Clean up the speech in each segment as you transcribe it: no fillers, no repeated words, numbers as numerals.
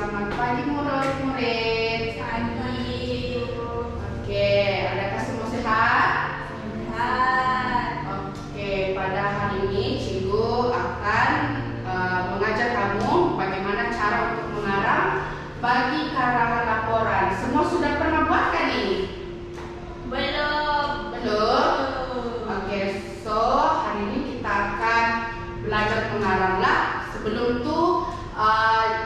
Selamat pagi murid-murid. Pagi. Oke, adakah semua sehat? Sehat. Oke, pada hari ini Cikgu akan mengajar kamu bagaimana cara untuk mengarang bagi karangan laporan. Semua sudah pernah buat kan ini? Belum. Belum? Oke, so hari ini kita akan belajar mengaranglah. Sebelum itu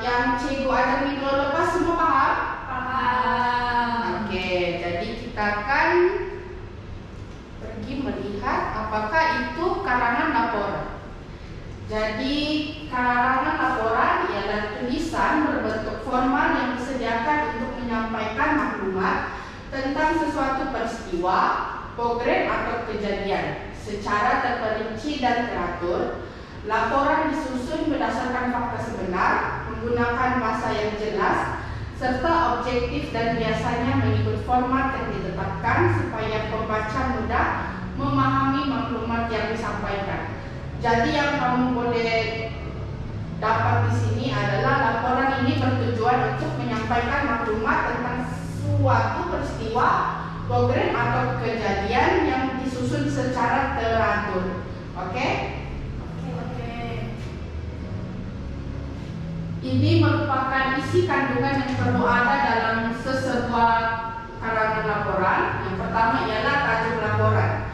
yang Cikgu ajar minggu lepas semua paham? Paham. Oke, jadi kita akan pergi melihat apakah itu karangan laporan. Jadi karangan laporan ialah tulisan berbentuk formal yang disediakan untuk menyampaikan maklumat tentang sesuatu peristiwa, program atau kejadian secara terperinci dan teratur. Laporan disusun berdasarkan fakta sebenar, menggunakan bahasa yang jelas, serta objektif dan biasanya mengikut format yang ditetapkan supaya pembaca mudah memahami maklumat yang disampaikan. Jadi yang kamu boleh dapat di sini adalah laporan ini bertujuan untuk menyampaikan maklumat tentang suatu peristiwa, program atau kejadian yang disusun secara teratur. Oke? Ini merupakan isi kandungan yang perlu ada dalam sesebuah karangan laporan. Yang pertama ialah tajuk laporan.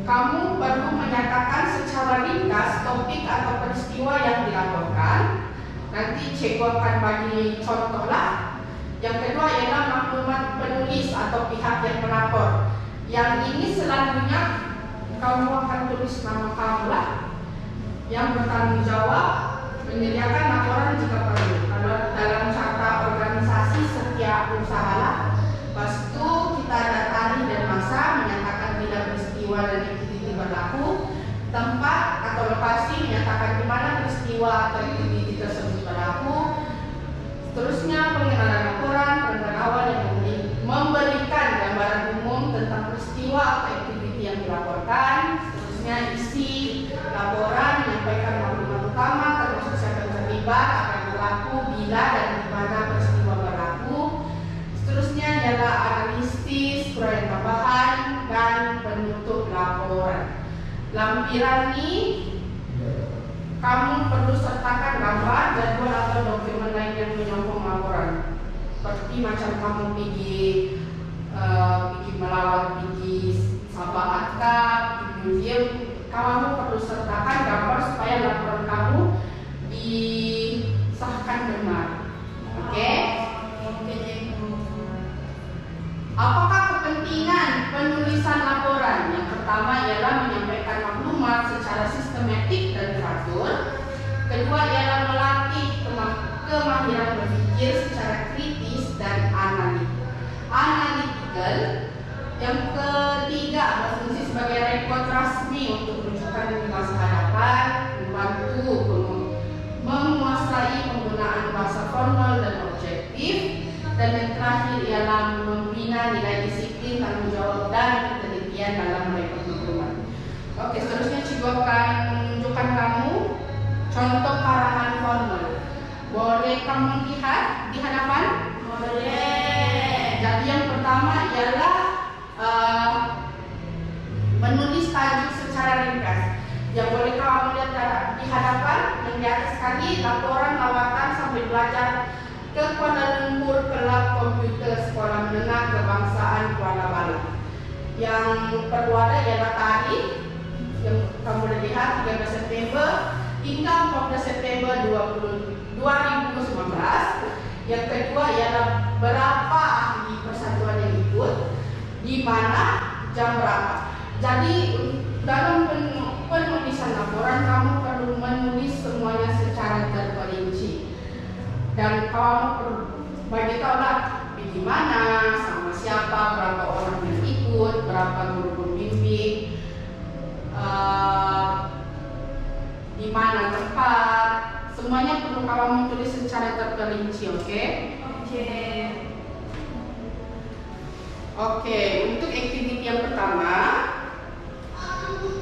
Kamu perlu menyatakan secara ringkas topik atau peristiwa yang dilaporkan. Nanti Cikgu akan bagi contoh lah. Yang kedua ialah maklumat penulis atau pihak yang melapor. Yang ini selanjutnya kamu akan tulis nama kamu lah. Yang bertanggung jawab menyediakan laporan jika perlu. Kalau dalam carta organisasi setiap usaha lah. Lepas itu kita datari dan masa, menyatakan bila peristiwa dan aktiviti berlaku, tempat atau lokasi, menyatakan di mana peristiwa atau aktiviti tersebut berlaku. Seterusnya pengenalan laporan, perencanaan awal yang memberikan gambaran umum tentang peristiwa atau aktiviti yang dilaporkan. Seterusnya isi laporan menyampaikan maklumat utama termasuk siapa yang terlibat, apa yang berlaku, bila dan di mana peristiwa berlaku. Seterusnya ialah analisis, uraian tambahan, dan penutup laporan. Lampiran ini kamu perlu sertakan gambar, jadwal atau dokumen lain yang menyokong laporan. Seperti macam kamu pergi melawat, pergi Sabah Akad, pergi museum, kamu perlu sertakan gambar supaya laporan kamu disahkan benar. Oke? Apakah kepentingan penulisan laporan? Yang pertama ialah menyampaikan maklumat secara sistematik dan teratur. Kedua ialah melatih kemahiran berpikir secara kritis dan analytical. Yang ketiga, berfungsi sebagai rekod rasmi untuk rujukan di masa hadapan, membantu menguasai penggunaan bahasa formal dan objektif. Dan yang terakhir ialah membina nilai disiplin, tanggung jawab, dan ketelitian dalam rekod maklumat. Oke, seterusnya Cikgu akan menunjukkan kamu contoh karangan formal. Boleh kamu lihat di hadapan? Boleh. Jadi yang pertama ialah menulis tajuk secara ringkas. Yang boleh kamu lihat di hadapan yang di atas sekali, laporan lawatan sambil belajar ke Kuala Lumpur Kelab Komputer Sekolah Menengah Kebangsaan Kuala Balang. Yang perlu ada ialah tarikh yang kamu boleh lihat 13 September hingga 14 September 2019. Yang kedua ialah berapa ahli persatuan yang ikut, di mana, jam berapa. Jadi dalam penulisan laporan kamu perlu menulis semuanya secara terperinci. Dan kamu perlu bagi tahu lah di mana, sama siapa, berapa orang yang ikut, berapa guru pembimbing, di mana tempat. Semuanya perlu kamu tulis secara terperinci, oke? Oke, untuk aktiviti yang pertama,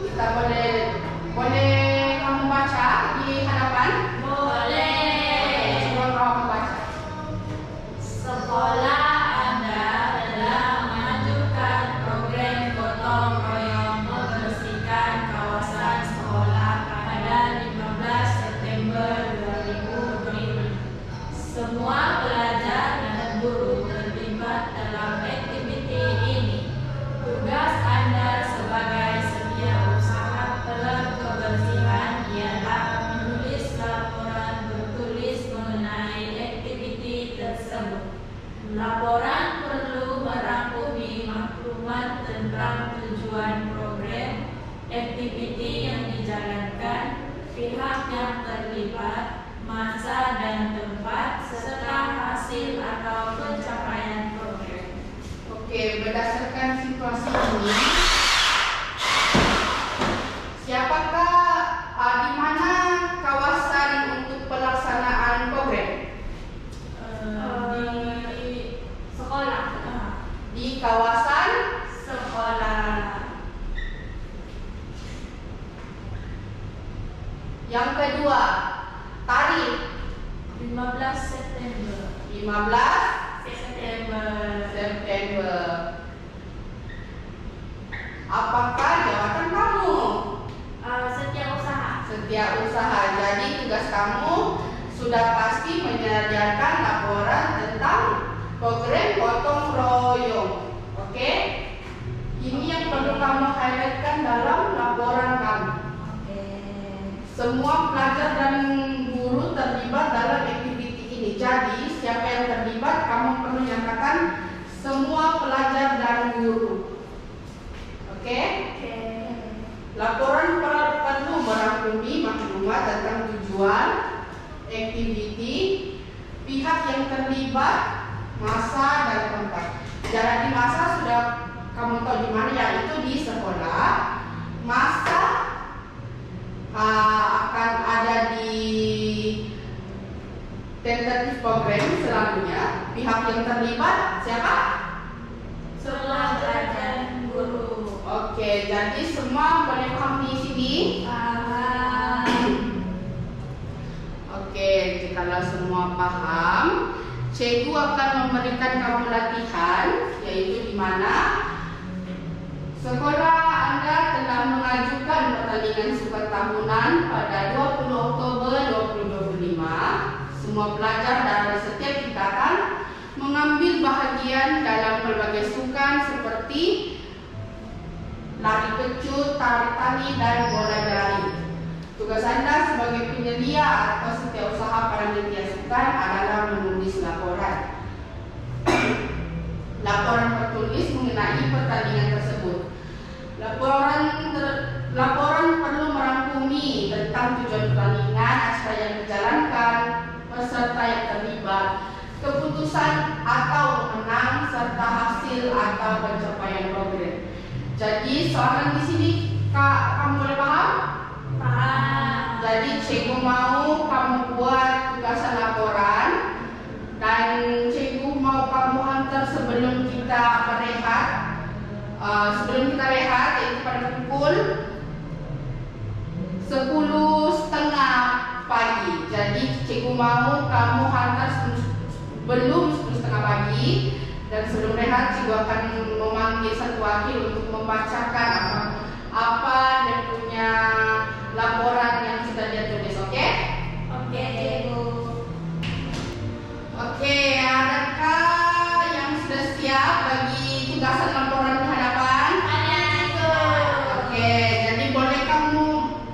kita boleh kamu baca di hadapan? Boleh. Coba terlibat, masa dan tempat, serta hasil atau pencapaian program. Oke, berdasarkan situasi ini, siapakah di mana kawasan untuk pelaksanaan program? Di sekolah. Di kawasan Sekolah. yang kedua, tarikh 15 September. 15 September. September. Apakah jawatan kamu? Setiausaha. Setiausaha. Jadi tugas kamu sudah pasti menyediakan laporan tentang program gotong royong. Oke? Ini yang perlu kamu highlightkan dalam laporan kamu. Oke. Semua pelajar dan guru terlibat dalam aktiviti ini. Jadi siapa yang terlibat kamu perlu nyatakan semua pelajar dan guru. Oke? Oke. Laporan perlu merangkumi maklumat tentang tujuan, aktiviti, pihak yang terlibat, masa dan tempat. Jadi masa sudah kamu tahu di mana, yaitu di sekolah. Masa akan ada di tentatif program selanjutnya. Pihak yang terlibat siapa? Semua pelajar dan guru. Oke, jadi semua boleh paham di sini. Oke, jikalau semua paham, cikgu akan memberikan kamu latihan, yaitu di mana sekolah Anda telah mengajukan pertandingan super tahunan pada 20 Oktober 2025. Semua pelajar dari setiap tingkatan mengambil bahagian dalam berbagai sukan seperti lari kecut, tarik tali, dan bola lari. Tugas Anda sebagai penyelia atau setiausaha panitia sukan adalah menulis laporan. Laporan tertulis mengenai pertandingan tersebut. Laporan perlu merangkumi tentang tujuan pertandingan, acara yang dijalankan, peserta yang terlibat, keputusan atau menang, serta hasil atau pencapaian program. Jadi soalan di sini kamu boleh paham? Paham. Jadi cikgu mau kamu buat tugasan laporan dan cikgu mau kamu hantar sebelum kita berehat. Sebelum kita rehat, yaitu pada pukul 10.30 pagi. Jadi cikgu mau kamu hantar belum 10.30 pagi. Dan sebelum rehat, cikgu akan memanggil satu wakil untuk membacakan apa dia punya laporan yang sudah dia tulis. Oke? Oke, Ibu. Oke, adakah yang sudah siap bagi tugasan laporan di hadapan? Ada, Ibu. Oke, jadi boleh kamu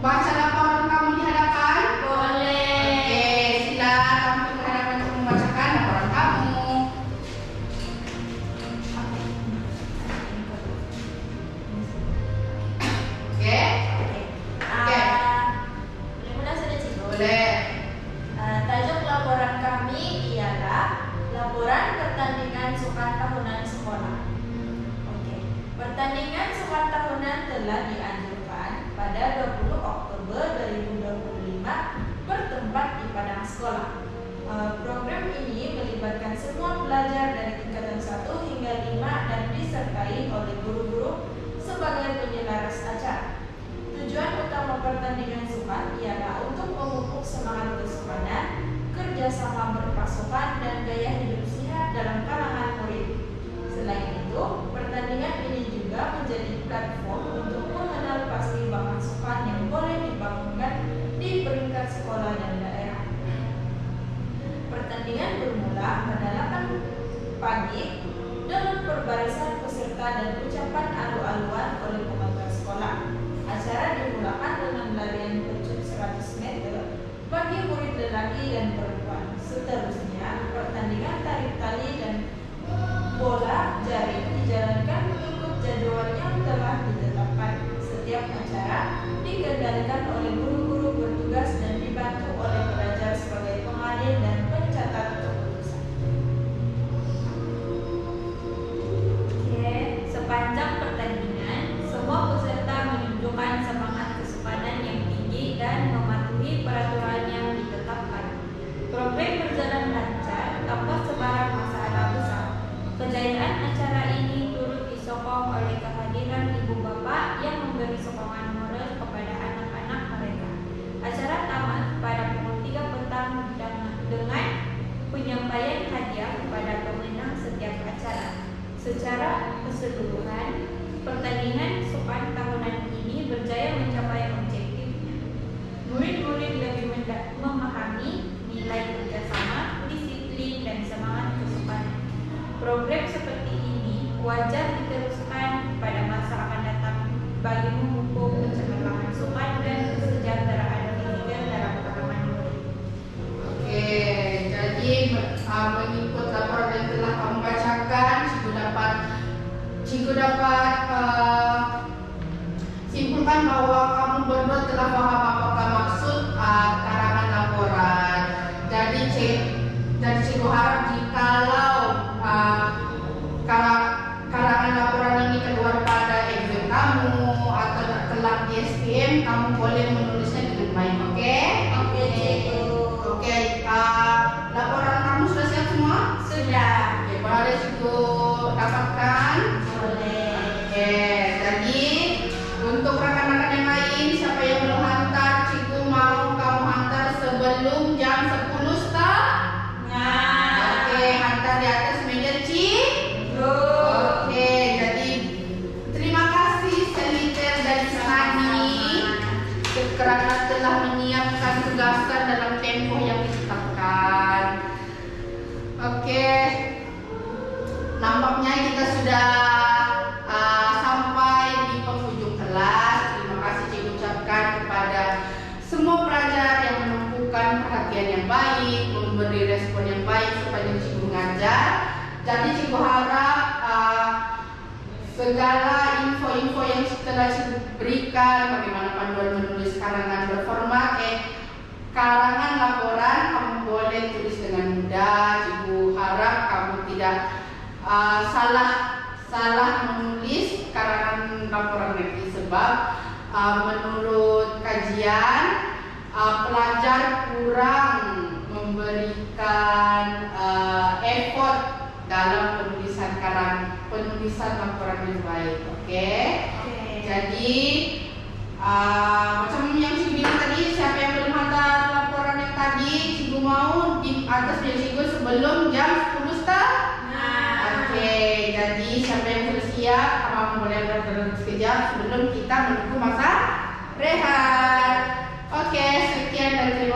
baca laporan kamu di hadapan? Boleh. Oke, silakan kamu ke hadapan untuk membacakan laporan kamu. Oke? Oke. Boleh mulai sudah, Cikgu? Boleh. Tajuk laporan kami ialah laporan pertandingan sukan tahunan sekolah. Oke. Pertandingan sukan tahunan telah dianjurkan pada 20 Oktober 2025 bertempat di padang sekolah. Program ini melibatkan semua pelajar dari tingkatan 1 hingga 5 dan disertai oleh guru-guru sebagai penyelaras acara. Tujuan utama pertandingan sukan ialah untuk memupuk semangat kesukanan, kerjasama berpasukan, dan gaya hidup sehat dalam kalangan murid. Selain itu, pertandingan ini juga menjadi platform untuk mengenal pasti bahan sukan yang boleh dibangunkan di peringkat sekolah dan daerah. Pertandingan bermula pada 8 pagi dengan perbarisan peserta dan ucapan alu-aluan oleh pengajar sekolah. Acara dimulakan dengan larian kecut 100 meter bagi murid lelaki dan perempuan. Seterusnya, pertandingan tarik tali dan bola jaring dijalankan mengikut jadwal yang telah ditetapkan. Setiap acara dikendalikan oleh guru-guru bertugas dan dibantu oleh keseluruhan, pertandingan sopan tahunan ini berjaya mencapai objektifnya. Murid-murid lebih memahami nilai kerjasama, disiplin, dan semangat kesopanan. Program seperti ini wajar diteruskan pada masa akan datang bagi memupuk pencemerlangan sopan dan kesejahteraan fisikal dalam kalangan murid. Oke, jadi mengikut laporan yang telah kamu bacakan, Cikgu dapat simpulkan bahwa kamu berdua telah paham apakah maksud karangan laporan. Jadi Cikgu harap jikalau karangan laporan ini keluar pada exam kamu atau kelak di SPM, kamu boleh menulisnya dengan baik, oke? Oke, Cikgu. Oke, laporan kamu sudah siap semua? Sudah. Oke, boleh Cikgu dapatkan? Boleh. Oke, jadi untuk rekan-rekan yang lain, siapa yang belum hantar, Cikgu mau kamu hantar sebelum jam 10 start. Oke, hantar di atas meja Cikgu. Oke, jadi terima kasih Seliter dan Sani karena telah menyiapkan tugasan dalam tempo yang ditetapkan. Oke, nampaknya kita sudah sampai di penghujung kelas. Terima kasih Cikgu ucapkan kepada semua pelajar yang menumpukan perhatian yang baik, memberi respon yang baik sepanjang Cikgu mengajar. Jadi Cikgu harap segala info-info yang telah Cikgu berikan, bagaimana panduan menulis karangan berformat, karangan laporan kamu boleh tulis dengan mudah. Cikgu harap kamu tidak salah menulis karangan laporan nanti, sebab menurut kajian pelajar kurang memberikan effort dalam penulisan laporan yang baik. Oke? Jadi macam yang Cikgu bilang tadi, siapa yang belum hantar laporan yang tadi, Cikgu mau di atas meja Cikgu sebelum jam 10 start. Oke, jadi siapa yang sudah siap, kamu boleh bergerak sekejap sebelum kita menunggu masa rehat. Oke, sekian dan terima